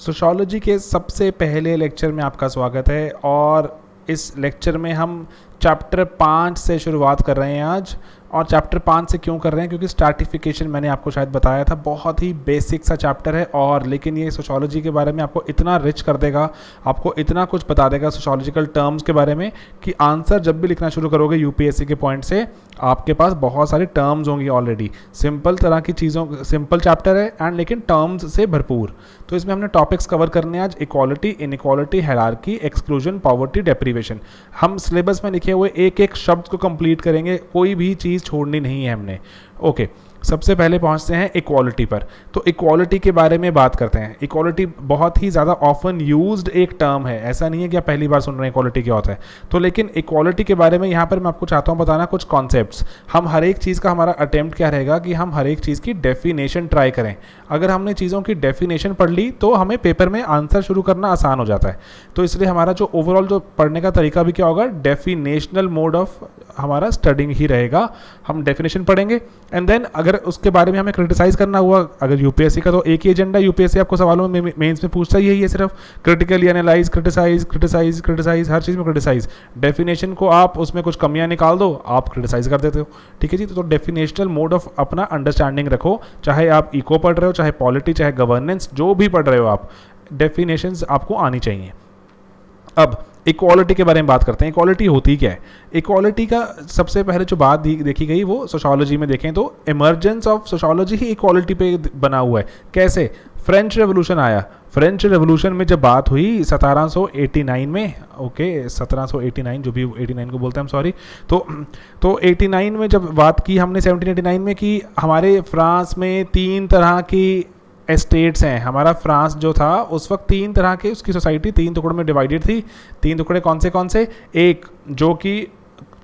Sociology के सबसे पहले लेक्चर में आपका स्वागत है और इस लेक्चर में हम चैप्टर 5 से शुरुआत कर रहे हैं आज। और चैप्टर 5 से क्यों कर रहे हैं? क्योंकि स्ट्रैटिफिकेशन मैंने आपको शायद बताया था, बहुत ही बेसिक सा चैप्टर है और लेकिन ये सोशियोलॉजी के बारे में आपको इतना रिच कर देगा, आपको इतना कुछ बता देगा सोशियोलॉजिकल टर्म्स के बारे में कि आंसर जब भी लिखना शुरू करोगे यूपीएससी के पॉइंट से आपके पास बहुत सारी टर्म्स होंगी ऑलरेडी। सिंपल तरह की चीज़ों, सिंपल चैप्टर है एंड लेकिन टर्म्स से भरपूर। तो इसमें हमने टॉपिक्स कवर करने आज equality, inequality, hierarchy, exclusion, poverty, deprivation. हम सिलेबस में लिखे हुए एक एक शब्द को कंप्लीट करेंगे, कोई भी चीज़ छोड़नी नहीं है हमने। ओके, सबसे पहले पहुंचते हैं इक्वालिटी पर। तो इक्वालिटी के बारे में बात करते हैं। इक्वालिटी बहुत ही ज़्यादा ऑफन यूज्ड एक टर्म है, ऐसा नहीं है कि आप पहली बार सुन रहे हैं इक्वालिटी क्या होता है। तो लेकिन इक्वालिटी के बारे में यहाँ पर मैं आपको चाहता हूँ बताना कुछ कॉन्सेप्ट्स। हम हर एक चीज़ का हमारा अटेम्प्ट क्या रहेगा कि हम हर एक चीज़ की डेफिनेशन ट्राई करें। अगर हमने चीज़ों की डेफिनेशन पढ़ ली तो हमें पेपर में आंसर शुरू करना आसान हो जाता है। तो इसलिए हमारा जो ओवरऑल जो पढ़ने का तरीका भी क्या होगा, डेफिनेशनल मोड ऑफ हमारा स्टडिंग ही रहेगा। हम डेफिनेशन पढ़ेंगे एंड देन अगर उसके बारे में हमें क्रिटिसाइज करना हुआ, अगर यूपीएससी का तो एक ही एजेंडा, यूपीएससी आपको सवालों में मेंस में पूछता ही यही है, सिर्फ critically analyse, criticise criticise criticise, हर चीज़ में क्रिटिसाइज। डेफिनेशन को आप उसमें कुछ कमियां निकाल दो, आप क्रिटिसाइज कर देते हो। ठीक है जी। तो डेफिनेशनल मोड ऑफ अपना अंडरस्टैंडिंग रखो, चाहे आप इको पढ़ रहे हो, चाहे पॉलिटी, चाहे गवर्नेंस, जो भी पढ़ रहे हो आप, डेफिनेशंस आपको आनी चाहिए। अब इक्वालिटी के बारे में बात करते हैं। इक्वालिटी होती क्या है? इक्वालिटी का सबसे पहले जो बात देखी गई वो सोशियोलॉजी में देखें तो emergence of sociology he equality पे बना हुआ है। कैसे? फ्रेंच रेवोल्यूशन आया। फ्रेंच रेवोल्यूशन में जब बात हुई 1789 में, ओके 1789, जो भी 89 को बोलते हैं हम, सॉरी। तो 89 में जब बात की हमने 1789 में कि हमारे फ्रांस में 3 तरह की एस्टेट्स हैं। हमारा फ्रांस जो था उस वक्त 3 तरह के, उसकी सोसाइटी 3 टुकड़ों में डिवाइडेड थी। 3 टुकड़े कौन से? एक जो कि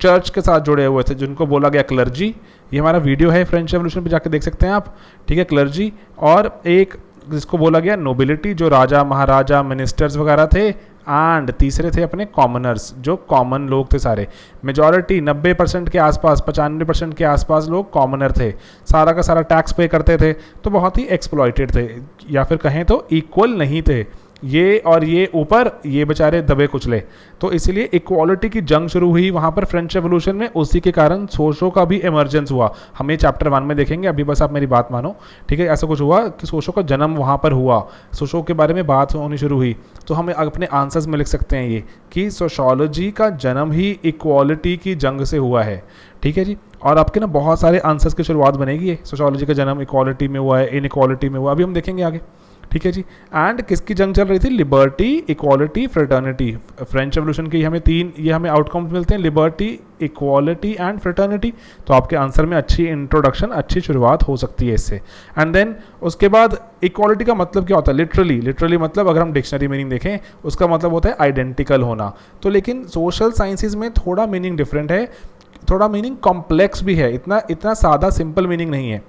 चर्च के साथ जुड़े हुए थे, जिनको बोला गया क्लर्जी। ये हमारा वीडियो है फ्रेंच रेवोल्यूशन पे, जाके देख सकते हैं आप। ठीक है, क्लर्जी। और एक जिसको बोला गया नोबिलिटी, जो राजा महाराजा मिनिस्टर्स वगैरह थे। एंड तीसरे थे अपने कॉमनर्स, जो कॉमन लोग थे सारे। मेजॉरिटी 90% के आसपास, 95% के आसपास लोग कॉमनर थे, सारा का सारा टैक्स पे करते थे, तो बहुत ही एक्सप्लॉइटेड थे, या फिर कहें तो इक्वल नहीं थे। ये और ये ऊपर, ये बेचारे दबे कुचले। तो इसलिए इक्वालिटी की जंग शुरू हुई वहाँ पर फ्रेंच रेवोल्यूशन में। उसी के कारण सोशो का भी इमर्जेंस हुआ। हम ये चैप्टर 1 में देखेंगे, अभी बस आप मेरी बात मानो। ठीक है, ऐसा कुछ हुआ कि सोशो का जन्म वहाँ पर हुआ, सोशो के बारे में बात होनी शुरू हुई। तो हम अपने आंसर्स में लिख सकते हैं ये कि सोशियोलॉजी का जन्म ही इक्वालिटी की जंग से हुआ है। ठीक है जी। और आपके ना बहुत सारे आंसर्स की शुरुआत बनेगी, ये सोशियोलॉजी का जन्म इक्वालिटी में हुआ है, इनइक्वालिटी में हुआ, अभी हम देखेंगे आगे। ठीक है जी। एंड किसकी जंग चल रही थी? Liberty, equality, fraternity. French revolution की हमें 3 ये हमें आउटकम्स मिलते हैं, लिबर्टी, इक्वालिटी एंड फ्रेटर्निटी। तो आपके आंसर में अच्छी इंट्रोडक्शन, अच्छी शुरुआत हो सकती है इससे। एंड देन उसके बाद इक्वालिटी का मतलब क्या होता है? लिटरली मतलब अगर हम डिक्शनरी मीनिंग देखें उसका मतलब होता है आइडेंटिकल होना। तो लेकिन सोशल साइंसेज में थोड़ा मीनिंग डिफरेंट है, थोड़ा मीनिंग कॉम्प्लेक्स भी है, इतना सादा सिंपल मीनिंग नहीं है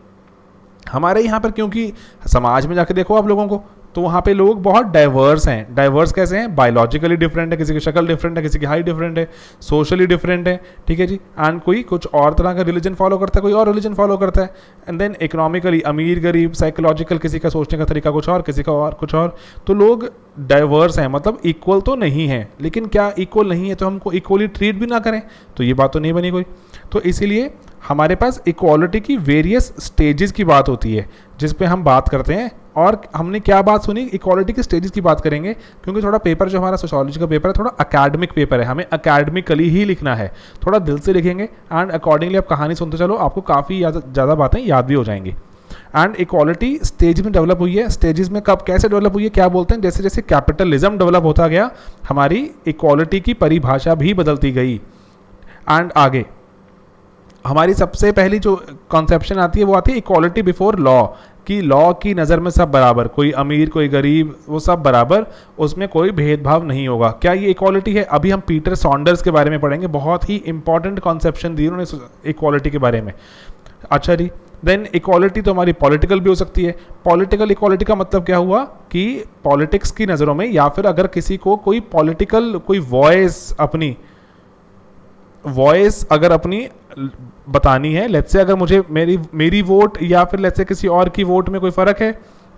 हमारे यहाँ पर। क्योंकि समाज में जाके देखो आप लोगों को, तो वहाँ पे लोग बहुत डाइवर्स हैं। डाइवर्स कैसे हैं? बायोलॉजिकली डिफरेंट है, किसी की शक्ल डिफरेंट है, किसी की हाइट डिफरेंट है, सोशली डिफरेंट है। ठीक है जी। एंड कोई कुछ और तरह का रिलीजन फॉलो करता है, कोई और रिलीजन फॉलो करता है। एंड देन इकोनॉमिकली अमीर गरीब, साइकोलॉजिकल, किसी का सोचने का तरीका कुछ और, किसी का और कुछ और। तो लोग डाइवर्स हैं, मतलब इक्वल तो नहीं है। लेकिन क्या इक्वल नहीं है तो हमको इक्वली ट्रीट भी ना करें? तो ये बात तो नहीं बनी कोई। तो इसीलिए हमारे पास इक्वालिटी की वेरियस स्टेजेस की बात होती है, जिस पे हम बात करते हैं। और हमने क्या बात सुनी? इक्वालिटी के स्टेजेस की बात करेंगे, क्योंकि थोड़ा पेपर जो हमारा सोशियोलॉजी का पेपर है थोड़ा अकेडमिक पेपर है, हमें अकेडमिकली ही लिखना है, थोड़ा दिल से लिखेंगे एंड अकॉर्डिंगली आप कहानी सुनते चलो, आपको काफ़ी ज़्यादा बातें याद भी हो जाएंगी। एंड इक्वालिटी स्टेज में डेवलप हुई है। स्टेजेस में कब कैसे डेवलप हुई है, क्या बोलते हैं? जैसे जैसे कैपिटलिज्म डेवलप होता गया, हमारी इक्वालिटी की परिभाषा भी बदलती गई। एंड आगे हमारी सबसे पहली जो कॉन्सेप्शन आती है वो आती है इक्वालिटी बिफोर लॉ, कि लॉ की नज़र में सब बराबर, कोई अमीर कोई गरीब, वो सब बराबर, उसमें कोई भेदभाव नहीं होगा। क्या ये इक्वालिटी है? अभी हम पीटर सॉन्डर्स के बारे में पढ़ेंगे, बहुत ही इंपॉर्टेंट कॉन्सेप्शन दी उन्होंने इक्वालिटी के बारे में। अच्छा जी। देन इक्वालिटी तो हमारी पॉलिटिकल भी हो सकती है। पॉलिटिकल इक्वालिटी का मतलब क्या हुआ कि पॉलिटिक्स की नज़रों में, या फिर अगर किसी को कोई पॉलिटिकल कोई वॉइस अगर अपनी बतानी है, लेट्स से अगर मुझे मेरी वोट या फिर लेट्स से किसी और की वोट में कोई फ़र्क है,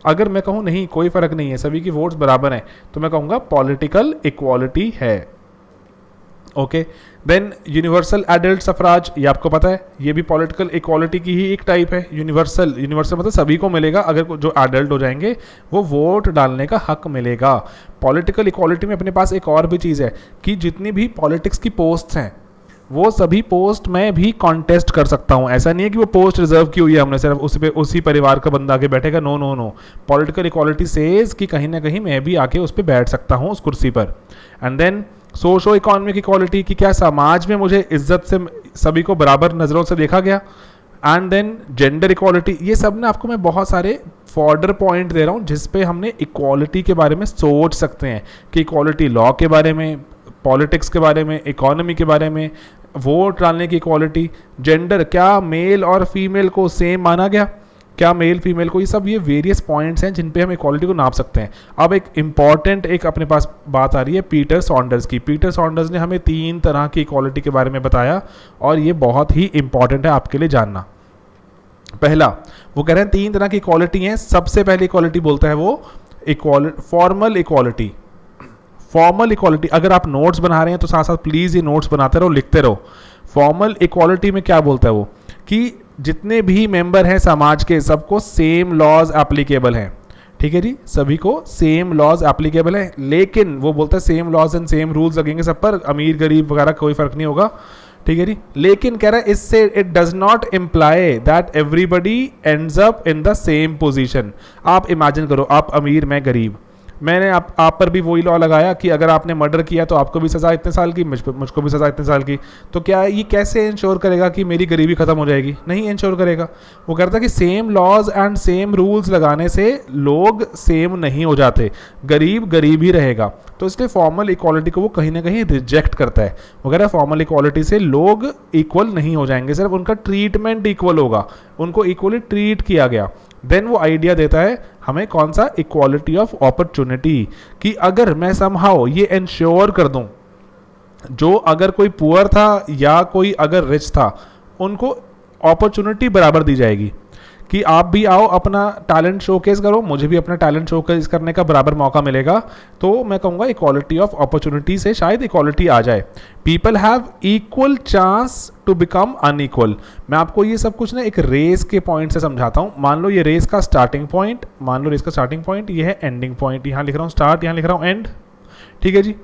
अगर मैं कहूँ नहीं कोई फ़र्क नहीं है, सभी की वोट्स बराबर हैं, तो मैं कहूँगा पॉलिटिकल इक्वालिटी है। ओके, देन यूनिवर्सल एडल्ट सफराज, ये आपको पता है, ये भी पॉलिटिकल इक्वालिटी की ही एक टाइप है। यूनिवर्सल मतलब सभी को मिलेगा, अगर जो एडल्ट हो जाएंगे वो वोट डालने का हक मिलेगा। पॉलिटिकल इक्वालिटी में अपने पास एक और भी चीज़ है कि जितनी भी पॉलिटिक्स की पोस्ट्स हैं वो सभी पोस्ट में भी कॉन्टेस्ट कर सकता हूँ। ऐसा नहीं है कि वो पोस्ट रिजर्व की हुई है हमने, सिर्फ उसी परिवार का बंदा आके बैठेगा। No no no, political equality says कि कहीं ना कहीं मैं भी आके उस पर बैठ सकता हूँ उस कुर्सी पर। And then socio economic equality की, क्या समाज में मुझे इज्जत से सभी को बराबर नज़रों से देखा गया। एंड देन जेंडर इक्वालिटी, ये सब ना आपको मैं बहुत सारे फॉर्डर पॉइंट दे रहा हूँ जिस पे हमने इक्वालिटी के बारे में सोच सकते हैं कि इक्वालिटी लॉ के बारे में, पॉलिटिक्स के बारे में, इकोनॉमी के बारे में, वोट डालने की इक्वालिटी, जेंडर, क्या मेल और फीमेल को सेम माना गया, क्या मेल फीमेल को, ये सब ये वेरियस पॉइंट्स हैं जिन पे हम इक्वालिटी को नाप सकते हैं। अब एक इम्पॉर्टेंट एक अपने पास बात आ रही है पीटर सॉन्डर्स की। पीटर सॉन्डर्स ने हमें 3 तरह की इक्वालिटी के बारे में बताया और ये बहुत ही इंपॉर्टेंट है आपके लिए जानना। पहला, वो कह रहे हैं 3 तरह की इक्वालिटी हैं। सबसे पहली इक्वालिटी बोलता है वो फॉर्मल इक्वालिटी। फॉर्मल इक्वालिटी, अगर आप नोट्स बना रहे हैं तो साथ साथ प्लीज़ ये नोट्स बनाते रहो, लिखते रहो। फॉर्मल इक्वालिटी में क्या बोलता है वो कि जितने भी मेंबर हैं समाज के सबको सेम लॉज एप्लीकेबल हैं। ठीक है जी, सभी को सेम लॉज एप्लीकेबल हैं, लेकिन वो बोलता है same laws and same rules लगेंगे सब पर, अमीर गरीब वगैरह कोई फर्क नहीं होगा। ठीक है जी, लेकिन कह रहा है इससे it does not imply that everybody ends up in the same position. आप इमेजिन करो, आप अमीर मैं गरीब, मैंने आप पर भी वही लॉ लगाया कि अगर आपने मर्डर किया तो आपको भी सज़ा इतने साल की, मुझको भी सज़ा इतने साल की, तो क्या ये कैसे इंश्योर करेगा कि मेरी गरीबी ख़त्म हो जाएगी? नहीं इंश्योर करेगा। वो कहता है कि same laws and same rules लगाने से लोग सेम नहीं हो जाते, गरीब गरीब ही रहेगा। तो इसलिए फॉर्मल इक्वालिटी को वो कहीं ना कहीं रिजेक्ट करता है। वो कह रहा है फॉर्मल इक्वालिटी से लोग इक्वल नहीं हो जाएंगे, सिर्फ उनका ट्रीटमेंट इक्वल होगा, उनको इक्वली ट्रीट किया गया। देन वो आइडिया देता है हमें कौन सा, इक्वालिटी ऑफ अपॉर्चुनिटी, कि अगर मैं समहाउ ये इंश्योर कर दूं जो अगर कोई पुअर था या कोई अगर रिच था उनको अपॉर्चुनिटी बराबर दी जाएगी कि आप भी आओ अपना टैलेंट शोकेस करो, मुझे भी अपना टैलेंट शोकेस करने का बराबर मौका मिलेगा। तो मैं कहूँगा इक्वालिटी ऑफ अपॉर्चुनिटी से शायद इक्वालिटी आ जाए। People have equal chance to become unequal. मैं आपको ये सब कुछ ना एक रेस के पॉइंट से समझाता हूँ। मान लो ये रेस का स्टार्टिंग पॉइंट, मान लो रेस का स्टार्टिंग पॉइंट ये है एंडिंग पॉइंट, यहाँ लिख रहा हूँ स्टार्ट, यहाँ लिख रहा हूँ एंड। ठीक है जी,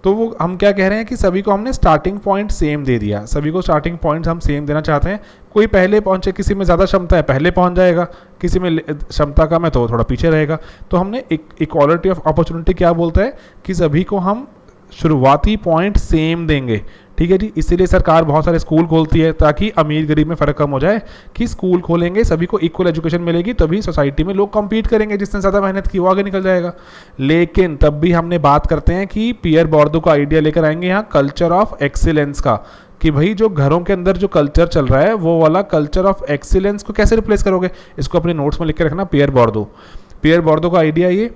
तो वो हम क्या कह रहे हैं कि सभी को हमने स्टार्टिंग पॉइंट सेम दे दिया, सभी को स्टार्टिंग पॉइंट हम सेम देना चाहते हैं। कोई पहले पहुंचे, किसी में ज़्यादा क्षमता है पहले पहुंच जाएगा, किसी में क्षमता कम है तो थोड़ा पीछे रहेगा। तो हमने इक्वालिटी ऑफ अपॉर्चुनिटी क्या बोलता है कि सभी को हम शुरुआती पॉइंट सेम देंगे। ठीक है जी, इसीलिए सरकार बहुत सारे स्कूल खोलती है ताकि अमीर गरीब में फ़र्क कम हो जाए, कि स्कूल खोलेंगे सभी को इक्वल एजुकेशन मिलेगी, तभी सोसाइटी में लोग कम्पीट करेंगे, जिसने ज़्यादा मेहनत की वो आगे निकल जाएगा। लेकिन तब भी हमने बात करते हैं कि पियर बोर्दो का आइडिया लेकर आएंगे यहाँ कल्चर ऑफ एक्सीलेंस का, कि भाई जो घरों के अंदर जो कल्चर चल रहा है वो वाला कल्चर ऑफ एक्सीलेंस को कैसे रिप्लेस करोगे। इसको अपने नोट्स में लिख के रखना, पियर बोर्दो का आइडिया ये,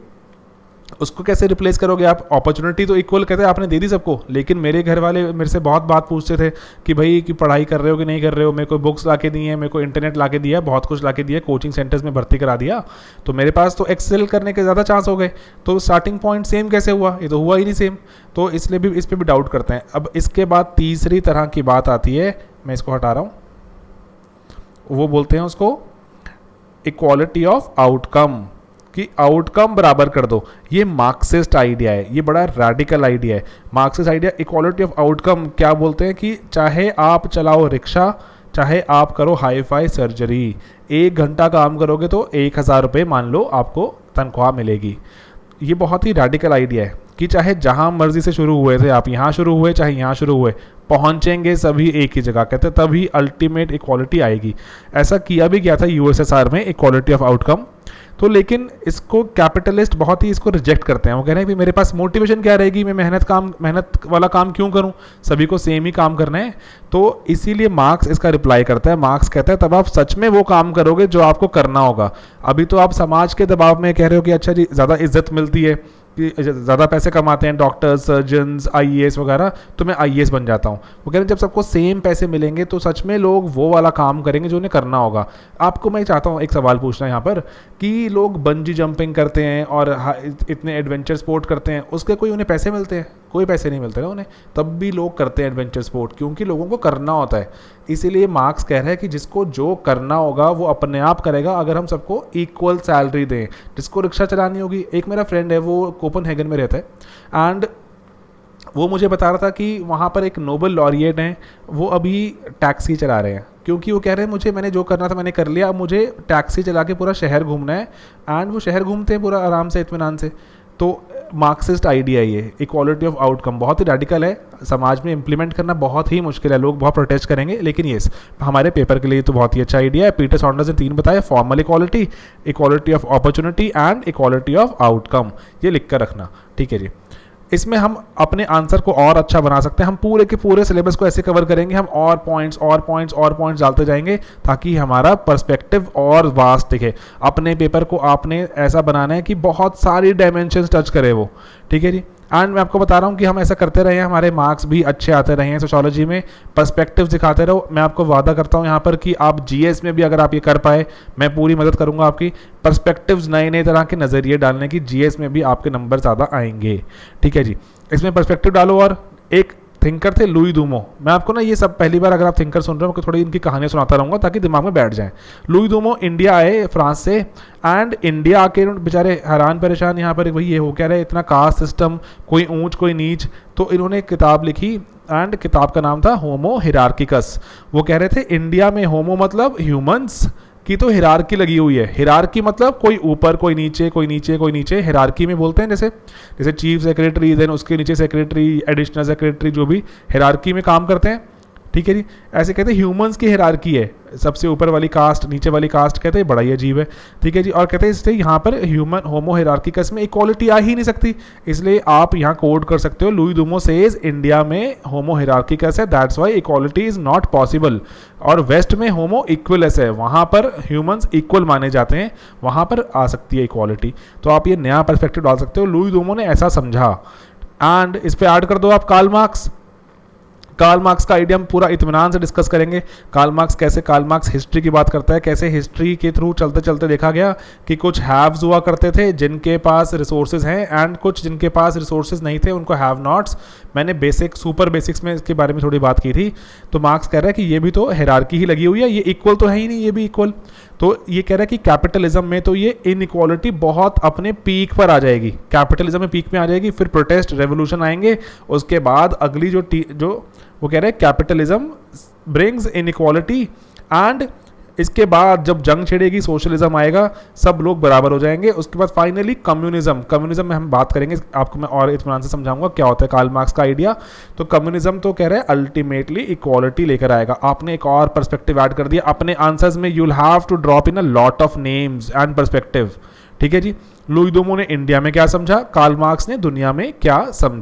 उसको कैसे रिप्लेस करोगे आप। अपॉर्चुनिटी तो इक्वल कहते हैं आपने दे दी सबको, लेकिन मेरे घर वाले मेरे से बहुत बात पूछते थे कि भाई कि पढ़ाई कर रहे हो कि नहीं कर रहे हो। मेरे को बुक्स ला के दी है, मेरे को इंटरनेट ला के दिया, बहुत कुछ ला के दिया, कोचिंग सेंटर्स में भर्ती करा दिया, तो मेरे पास तो एक्सेल करने के ज़्यादा चांस हो गए। तो स्टार्टिंग पॉइंट सेम कैसे हुआ, ये तो हुआ ही नहीं सेम। तो इसलिए भी इस पर भी डाउट करते हैं। अब इसके बाद तीसरी तरह की बात आती है, मैं इसको हटा रहा हूँ, वो बोलते हैं उसको इक्वालिटी ऑफ आउटकम, कि आउटकम बराबर कर दो। ये मार्क्सिस्ट आइडिया है, ये बड़ा रैडिकल आइडिया है। Marxist idea equality of outcome क्या बोलते हैं कि चाहे आप चलाओ रिक्शा, चाहे आप करो हाई फाई सर्जरी, 1 घंटा काम करोगे तो 1000 रुपये मान लो आपको तनख्वाह मिलेगी। ये बहुत ही रैडिकल आइडिया है कि चाहे जहाँ मर्जी से शुरू हुए थे आप, यहाँ शुरू हुए चाहे यहाँ शुरू हुए, पहुँचेंगे सभी एक ही जगह, कहते तभी अल्टीमेट इक्वालिटी आएगी। ऐसा किया भी गया था यूएसएसआर में, इक्वालिटी ऑफ आउटकम। तो लेकिन इसको कैपिटलिस्ट बहुत ही इसको रिजेक्ट करते हैं। वो कह रहे हैं कि मेरे पास मोटिवेशन क्या रहेगी, मैं मेहनत वाला काम क्यों करूं, सभी को सेम ही काम करना है। तो इसीलिए मार्क्स इसका रिप्लाई करता है। मार्क्स कहता है तब आप सच में वो काम करोगे जो आपको करना होगा। अभी तो आप समाज के दबाव में कह रहे हो कि अच्छा जी ज़्यादा इज्जत मिलती है कि ज़्यादा पैसे कमाते हैं डॉक्टर्स, सर्जन्स, आईएएस वगैरह, तो मैं आईएएस बन जाता हूँ। वो कह रहे हैं जब सबको सेम पैसे मिलेंगे तो सच में लोग वो वाला काम करेंगे जो उन्हें करना होगा। आपको मैं चाहता हूँ एक सवाल पूछना यहाँ पर कि लोग बंजी जंपिंग करते हैं और इतने एडवेंचर स्पोर्ट करते हैं, उसके कोई उन्हें पैसे मिलते हैं? कोई पैसे नहीं मिलते ना उन्हें, तब भी लोग करते हैं एडवेंचर स्पोर्ट, क्योंकि लोगों को करना होता है। इसीलिए मार्क्स कह रहे हैं कि जिसको जो करना होगा वो अपने आप करेगा अगर हम सबको इक्वल सैलरी दें। जिसको रिक्शा चलानी होगी, एक मेरा फ्रेंड है वो कोपनहेगन में रहता है एंड वो मुझे बता रहा था कि वहाँ पर एक नोबल लॉरिएट हैं, वो अभी टैक्सी चला रहे हैं, क्योंकि वो कह रहे हैं मैंने जो करना था मैंने कर लिया, अब मुझे टैक्सी चला के पूरा शहर घूमना है। एंड वो शहर घूमते हैं पूरा आराम से, इत्मीनान से। तो मार्क्सिस्ट आइडिया ये इक्वालिटी ऑफ आउटकम बहुत ही रेडिकल है, समाज में इम्प्लीमेंट करना बहुत ही मुश्किल है, लोग बहुत प्रोटेस्ट करेंगे, लेकिन ये हमारे पेपर के लिए तो बहुत ही अच्छा आइडिया है। पीटर सॉन्डर्स ने 3 बताया, formal equality, equality of opportunity and equality of outcome. ये लिख कर रखना, ठीक है जी। इसमें हम अपने आंसर को और अच्छा बना सकते हैं। हम पूरे के पूरे सिलेबस को ऐसे कवर करेंगे, हम और पॉइंट्स डालते जाएंगे ताकि हमारा पर्सपेक्टिव और वास्ट दिखे। अपने पेपर को आपने ऐसा बनाना है कि बहुत सारी डायमेंशंस टच करे वो, ठीक है जी। एंड मैं आपको बता रहा हूँ कि हम ऐसा करते रहे हैं, हमारे मार्क्स भी अच्छे आते रहे हैं। सोशियोलॉजी में पर्सपेक्टिव दिखाते रहो। मैं आपको वादा करता हूँ यहाँ पर कि आप जीएस में भी अगर आप ये कर पाए, मैं पूरी मदद करूँगा आपकी। पर्सपेक्टिव्स नए तरह के नज़रिए डालने की, जीएस में भी आपके नंबर ज़्यादा आएंगे, ठीक है जी। इसमें पर्सपेक्टिव डालो। और एक थिंकर थे लुई दूमो। मैं आपको ना ये सब पहली बार अगर आप थिंकर सुन रहे हो, मैं थोड़ी इनकी कहानियाँ सुनाता रहूँगा ताकि दिमाग में बैठ जाए। लुई दूमो इंडिया आए फ्रांस से, एंड इंडिया आके बेचारे हैरान परेशान, यहाँ पर भाई ये हो क्या रहा है, इतना कास्ट सिस्टम, कोई ऊंच कोई नीच। तो इन्होंने एक किताब लिखी एंड किताब का नाम था होमो हिरार्किकस। वो कह रहे थे इंडिया में होमो मतलब ह्यूमंस की तो हिरार्की लगी हुई है। हिरार्की मतलब कोई ऊपर कोई नीचे, कोई नीचे कोई नीचे। हिरार्की में बोलते हैं जैसे चीफ सेक्रेटरी, देन उसके नीचे सेक्रेटरी, एडिशनल सेक्रेटरी, जो भी हिरार्की में काम करते हैं, ठीक है जी। ऐसे कहते हैं ह्यूमंस की हिरार्की है, सबसे ऊपर वाली कास्ट नीचे वाली कास्ट, कहते हैं बड़ा ही अजीब है, ठीक है जी। और कहते हैं इसलिए यहाँ पर ह्यूमन होमो हिरार्किकस में इक्वालिटी आ ही नहीं सकती, इसलिए आप यहाँ कोड कर सकते हो लुई दूमो सेज इंडिया में होमो हिरार्किकस है, that's why equality is not possible. और वेस्ट में होमो इक्वलस है, वहाँ पर ह्यूमंस इक्वल माने जाते हैं, वहाँ पर आ सकती है इक्वालिटी। तो आप ये नया पर्सपेक्टिव डाल सकते हो, लुई दूमो ने ऐसा समझा। एंड इस पर ऐड कर दो आप कार्ल मार्क्स। कार्ल मार्क्स का आइडिया हम पूरा इत्मीनान से डिस्कस करेंगे। कार्ल मार्क्स हिस्ट्री की बात करता है, कैसे हिस्ट्री के थ्रू चलते चलते देखा गया कि कुछ हैव्स हुआ करते थे जिनके पास रिसोर्सेज हैं, एंड कुछ जिनके पास रिसोर्सेज नहीं थे उनको हैव नॉट्स। मैंने सुपर बेसिक्स में इसके बारे में थोड़ी बात की थी। तो मार्क्स कह रहा है कि ये भी तो हायरार्की ही लगी हुई है, ये इक्वल तो है ही नहीं, ये भी इक्वल। तो ये कह रहा है कि कैपिटलिज्म में तो ये इनइक्वालिटी बहुत अपने पीक पर आ जाएगी, कैपिटलिज्म में पीक में आ जाएगी, फिर प्रोटेस्ट रेवोल्यूशन आएंगे, उसके बाद अगली जो वो कह रहे हैं कैपिटलिज्म ब्रिंग्स इनइक्वालिटी, एंड इसके बाद जब जंग छिड़ेगी सोशलिज्म आएगा, सब लोग बराबर हो जाएंगे। उसके बाद फाइनली कम्युनिज्म में हम बात करेंगे, आपको मैं और इत्मीनान से समझाऊंगा क्या होता है कार्ल मार्क्स का आइडिया। तो कम्युनिज्म तो कह रहे हैं अल्टीमेटली इक्वालिटी लेकर आएगा। आपने एक और पर्सपेक्टिव ऐड कर दिया अपने आंसर्स में, you will have to drop in a lot of names and perspective, ठीक है जी। लुई दूमो ने इंडिया में क्या समझा, कार्ल मार्क्स ने दुनिया में क्या समझा।